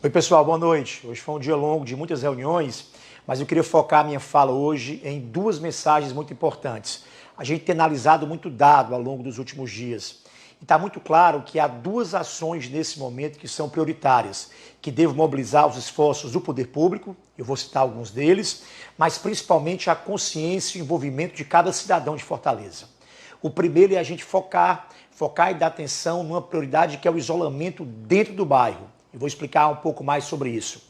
Oi pessoal, boa noite. Hoje foi um dia longo de muitas reuniões, mas eu queria focar a minha fala hoje em duas mensagens muito importantes. A gente tem analisado muito dado ao longo dos últimos dias e está muito claro que há duas ações nesse momento que são prioritárias, que devem mobilizar os esforços do poder público, eu vou citar alguns deles, mas principalmente a consciência e o envolvimento de cada cidadão de Fortaleza. O primeiro é a gente focar e dar atenção numa prioridade que é o isolamento dentro do bairro. Eu vou explicar um pouco mais sobre isso.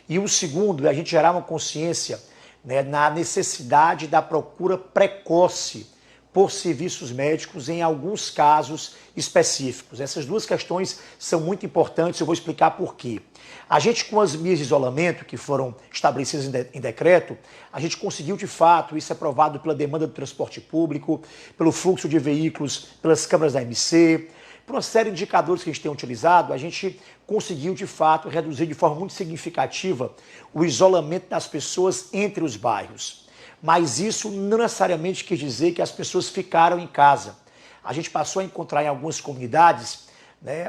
E o segundo é a gente gerar uma consciência, na necessidade da procura precoce por serviços médicos em alguns casos específicos. Essas duas questões são muito importantes, eu vou explicar por quê. A gente, com as medidas de isolamento que foram estabelecidas em decreto, a gente conseguiu de fato, isso é provado pela demanda do transporte público, pelo fluxo de veículos, pelas câmaras da MC, por uma série de indicadores que a gente tem utilizado, a gente conseguiu, de fato, reduzir de forma muito significativa o isolamento das pessoas entre os bairros. Mas isso não necessariamente quer dizer que as pessoas ficaram em casa. A gente passou a encontrar em algumas comunidades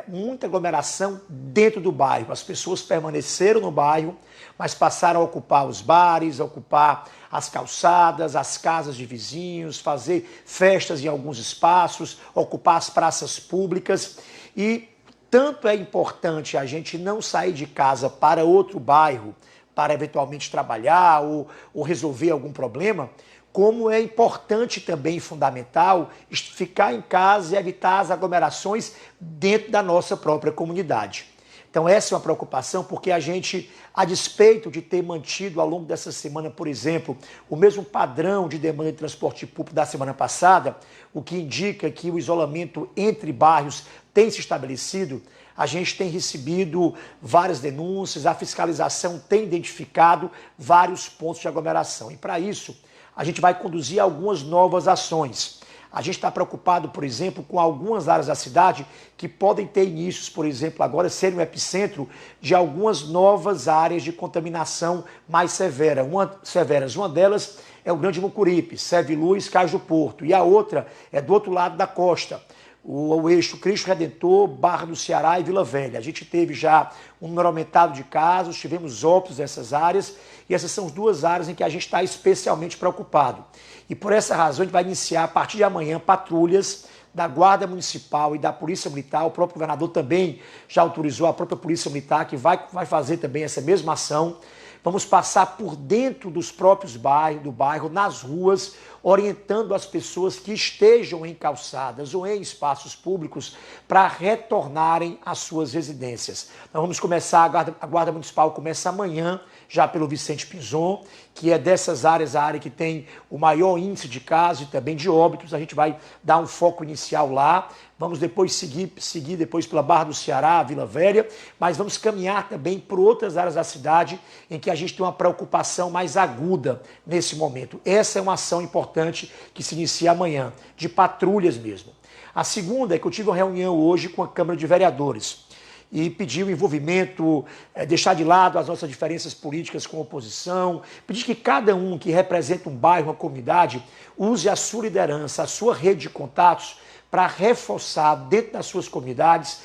muita aglomeração dentro do bairro. As pessoas permaneceram no bairro, mas passaram a ocupar os bares, a ocupar as calçadas, as casas de vizinhos, fazer festas em alguns espaços, ocupar as praças públicas. E tanto é importante a gente não sair de casa para outro bairro para eventualmente trabalhar ou resolver algum problema, como é importante também e fundamental ficar em casa e evitar as aglomerações dentro da nossa própria comunidade. Então essa é uma preocupação porque a gente, a despeito de ter mantido ao longo dessa semana, por exemplo, o mesmo padrão de demanda de transporte público da semana passada, o que indica que o isolamento entre bairros tem se estabelecido, a gente tem recebido várias denúncias, a fiscalização tem identificado vários pontos de aglomeração. E para isso, a gente vai conduzir algumas novas ações. A gente está preocupado, por exemplo, com algumas áreas da cidade que podem ter inícios, por exemplo, agora serem um epicentro de algumas novas áreas de contaminação mais severas. Uma delas é o Grande Mucuripe, Serve Luz, Cais do Porto. E a outra é do outro lado da costa, o eixo Cristo Redentor, Barra do Ceará e Vila Velha. A gente teve já um número aumentado de casos, tivemos óbitos nessas áreas, e essas são as duas áreas em que a gente está especialmente preocupado. E por essa razão a gente vai iniciar a partir de amanhã patrulhas da Guarda Municipal e da Polícia Militar. O próprio governador também já autorizou a própria Polícia Militar, que vai fazer também essa mesma ação. Vamos passar por dentro dos próprios bairros, nas ruas, orientando as pessoas que estejam em calçadas ou em espaços públicos para retornarem às suas residências. Nós vamos começar, a Guarda Municipal começa amanhã, já pelo Vicente Pinzon, que é dessas áreas, a área que tem o maior índice de casos e também de óbitos. A gente vai dar um foco inicial lá. Vamos depois seguir depois pela Barra do Ceará, Vila Velha, mas vamos caminhar também por outras áreas da cidade em que a gente tem uma preocupação mais aguda nesse momento. Essa é uma ação importante que se inicia amanhã, de patrulhas mesmo. A segunda é que eu tive uma reunião hoje com a Câmara de Vereadores e pedi o envolvimento, deixar de lado as nossas diferenças políticas com a oposição, pedir que cada um que representa um bairro, uma comunidade, use a sua liderança, a sua rede de contatos para reforçar dentro das suas comunidades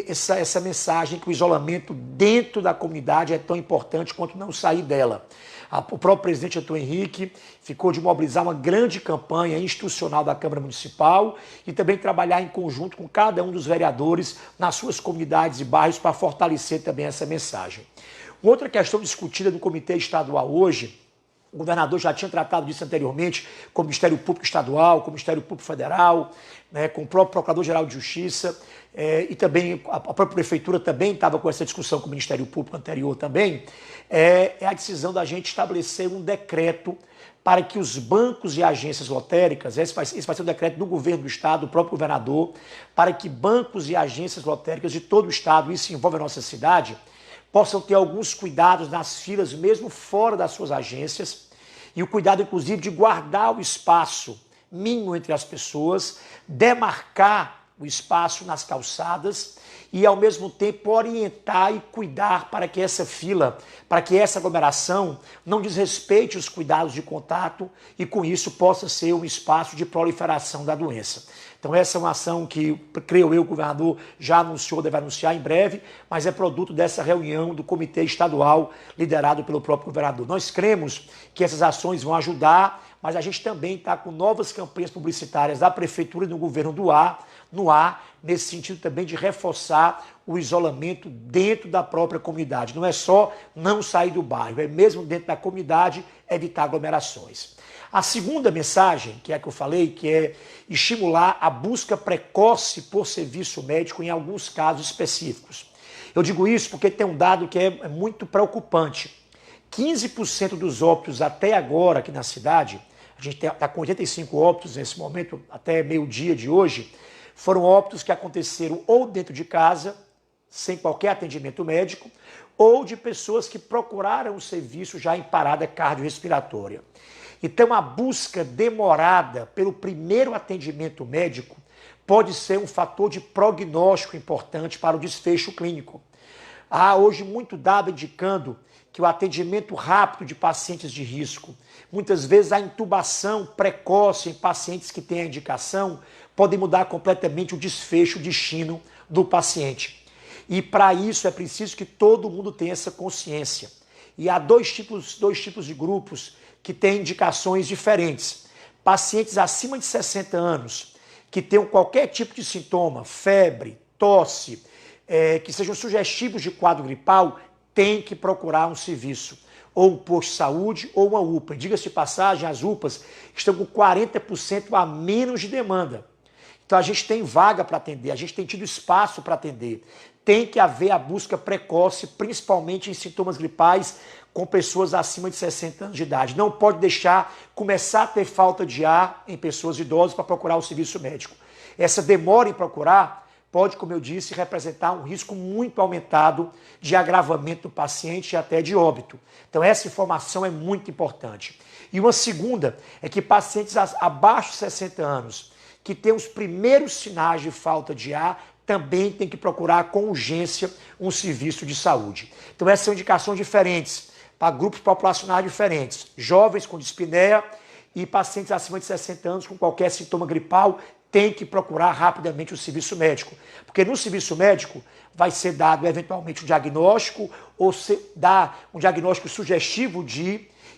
essa mensagem que o isolamento dentro da comunidade é tão importante quanto não sair dela. O próprio presidente Antônio Henrique ficou de mobilizar uma grande campanha institucional da Câmara Municipal e também trabalhar em conjunto com cada um dos vereadores nas suas comunidades e bairros para fortalecer também essa mensagem. Uma outra questão discutida no Comitê Estadual hoje, o governador já tinha tratado disso anteriormente com o Ministério Público Estadual, com o Ministério Público Federal, com o próprio Procurador-Geral de Justiça, e também a própria Prefeitura também estava com essa discussão com o Ministério Público anterior também, é a decisão da gente estabelecer um decreto para que os bancos e agências lotéricas, esse vai ser um decreto do governo do Estado, do próprio governador, para que bancos e agências lotéricas de todo o Estado, isso envolve a nossa cidade, possam ter alguns cuidados nas filas, mesmo fora das suas agências, e o cuidado, inclusive, de guardar o espaço mínimo entre as pessoas, demarcar o espaço nas calçadas e, ao mesmo tempo, orientar e cuidar para que essa fila, para que essa aglomeração não desrespeite os cuidados de contato e, com isso, possa ser um espaço de proliferação da doença. Então, essa é uma ação que, creio eu, o governador já anunciou, deve anunciar em breve, mas é produto dessa reunião do Comitê Estadual liderado pelo próprio governador. Nós cremos que essas ações vão ajudar, mas a gente também está com novas campanhas publicitárias da Prefeitura e do Governo no ar, nesse sentido também de reforçar o isolamento dentro da própria comunidade. Não é só não sair do bairro, é mesmo dentro da comunidade evitar aglomerações. A segunda mensagem, que é a que eu falei, que é estimular a busca precoce por serviço médico em alguns casos específicos. Eu digo isso porque tem um dado que é muito preocupante. 15% dos óbitos até agora aqui na cidade, a gente está com 85 óbitos nesse momento, até meio-dia de hoje, foram óbitos que aconteceram ou dentro de casa, sem qualquer atendimento médico, ou de pessoas que procuraram o serviço já em parada cardiorrespiratória. Então, a busca demorada pelo primeiro atendimento médico pode ser um fator de prognóstico importante para o desfecho clínico. Há hoje muito dado indicando que o atendimento rápido de pacientes de risco, muitas vezes a intubação precoce em pacientes que têm a indicação, pode mudar completamente o desfecho, o destino do paciente. E para isso é preciso que todo mundo tenha essa consciência. E há dois tipos de grupos que têm indicações diferentes. Pacientes acima de 60 anos, que tenham qualquer tipo de sintoma, febre, tosse, que sejam sugestivos de quadro gripal, têm que procurar um serviço, ou um posto de saúde ou uma UPA. Diga-se de passagem, as UPAs estão com 40% a menos de demanda. Então a gente tem vaga para atender, a gente tem tido espaço para atender. Tem que haver a busca precoce, principalmente em sintomas gripais com pessoas acima de 60 anos de idade. Não pode deixar começar a ter falta de ar em pessoas idosas para procurar o serviço médico. Essa demora em procurar pode, como eu disse, representar um risco muito aumentado de agravamento do paciente e até de óbito. Então essa informação é muito importante. E uma segunda é que pacientes abaixo de 60 anos, que têm os primeiros sinais de falta de ar, também tem que procurar com urgência um serviço de saúde. Então essas são indicações diferentes para grupos populacionais diferentes, jovens com dispneia e pacientes acima de 60 anos com qualquer sintoma gripal têm que procurar rapidamente o serviço médico, porque no serviço médico vai ser dado eventualmente um diagnóstico ou dar um diagnóstico sugestivo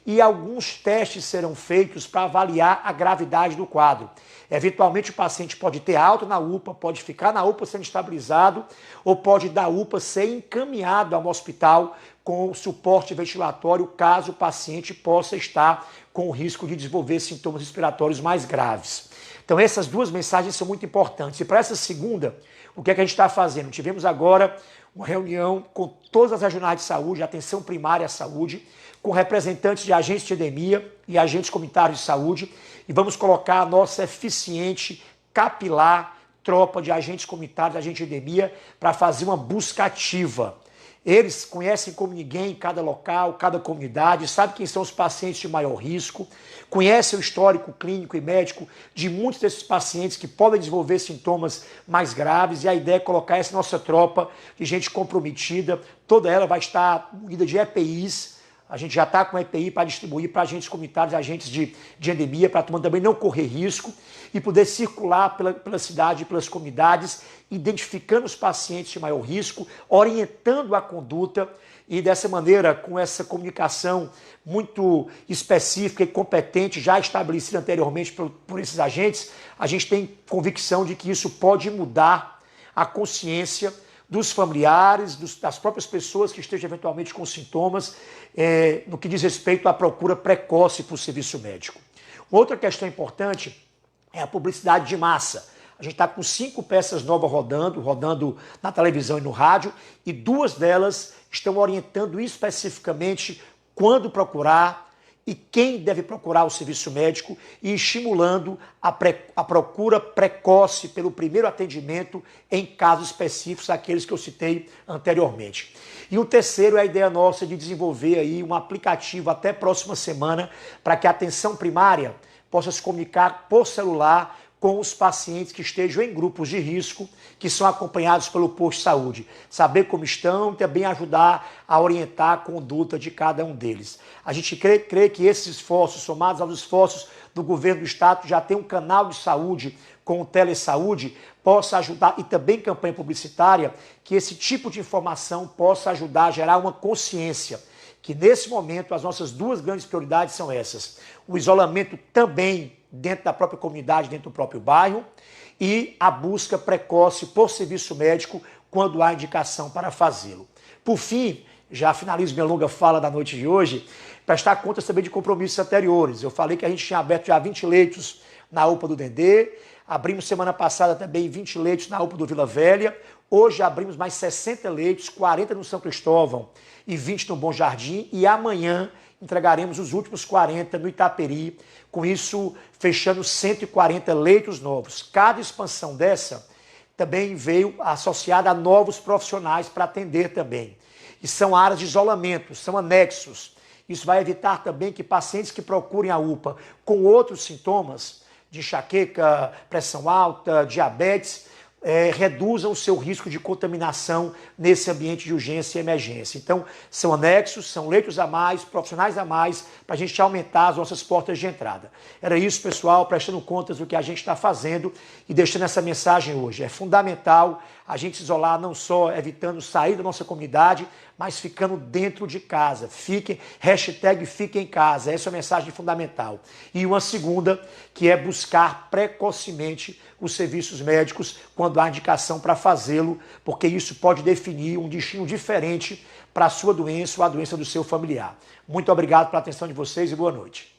e alguns testes serão feitos para avaliar a gravidade do quadro. Eventualmente o paciente pode ter alta na UPA, pode ficar na UPA sendo estabilizado ou pode da UPA ser encaminhado a um hospital com suporte ventilatório caso o paciente possa estar com o risco de desenvolver sintomas respiratórios mais graves. Então essas duas mensagens são muito importantes. E para essa segunda, o que é que a gente está fazendo? Tivemos agora uma reunião com todas as regionais de saúde, atenção primária à saúde, com representantes de agentes de endemia e agentes comunitários de saúde, e vamos colocar a nossa eficiente, capilar tropa de agentes comunitários, agentes de endemia, para fazer uma busca ativa. Eles conhecem como ninguém cada local, cada comunidade, sabem quem são os pacientes de maior risco, conhecem o histórico clínico e médico de muitos desses pacientes que podem desenvolver sintomas mais graves, e a ideia é colocar essa nossa tropa de gente comprometida, toda ela vai estar munida de EPIs. A gente já está com EPI para distribuir para agentes comunitários, agentes de endemia, para a turma também não correr risco e poder circular pela cidade e pelas comunidades, identificando os pacientes de maior risco, orientando a conduta e, dessa maneira, com essa comunicação muito específica e competente, já estabelecida anteriormente por esses agentes, a gente tem convicção de que isso pode mudar a consciência dos familiares, das próprias pessoas que estejam eventualmente com sintomas, no que diz respeito à procura precoce por serviço médico. Outra questão importante é a publicidade de massa. A gente está com 5 peças novas rodando na televisão e no rádio, e 2 delas estão orientando especificamente quando procurar e quem deve procurar o serviço médico e estimulando a procura precoce pelo primeiro atendimento em casos específicos, aqueles que eu citei anteriormente. E o terceiro é a ideia nossa de desenvolver aí um aplicativo até próxima semana para que a atenção primária possa se comunicar por celular com os pacientes que estejam em grupos de risco, que são acompanhados pelo posto de saúde. Saber como estão e também ajudar a orientar a conduta de cada um deles. A gente crê que esses esforços, somados aos esforços do governo do estado, já tem um canal de saúde com o Telesaúde, possa ajudar, e também campanha publicitária, que esse tipo de informação possa ajudar a gerar uma consciência, que nesse momento as nossas duas grandes prioridades são essas. O isolamento também dentro da própria comunidade, dentro do próprio bairro, e a busca precoce por serviço médico quando há indicação para fazê-lo. Por fim, já finalizo minha longa fala da noite de hoje, prestar contas também de compromissos anteriores. Eu falei que a gente tinha aberto já 20 leitos na UPA do Dendê, abrimos semana passada também 20 leitos na UPA do Vila Velha, hoje abrimos mais 60 leitos, 40 no São Cristóvão e 20 no Bom Jardim, e amanhã entregaremos os últimos 40 no Itaperi, com isso fechando 140 leitos novos. Cada expansão dessa também veio associada a novos profissionais para atender também. E são áreas de isolamento, são anexos. Isso vai evitar também que pacientes que procurem a UPA com outros sintomas, de enxaqueca, pressão alta, diabetes, reduzam o seu risco de contaminação nesse ambiente de urgência e emergência. Então, são anexos, são leitos a mais, profissionais a mais, para a gente aumentar as nossas portas de entrada. Era isso, pessoal, prestando contas do que a gente está fazendo e deixando essa mensagem hoje. É fundamental a gente se isolar, não só evitando sair da nossa comunidade, mas ficando dentro de casa. Fiquem em casa. Essa é a mensagem fundamental. E uma segunda, que é buscar precocemente os serviços médicos quando há indicação para fazê-lo, porque isso pode definir um destino diferente para a sua doença ou a doença do seu familiar. Muito obrigado pela atenção de vocês e boa noite.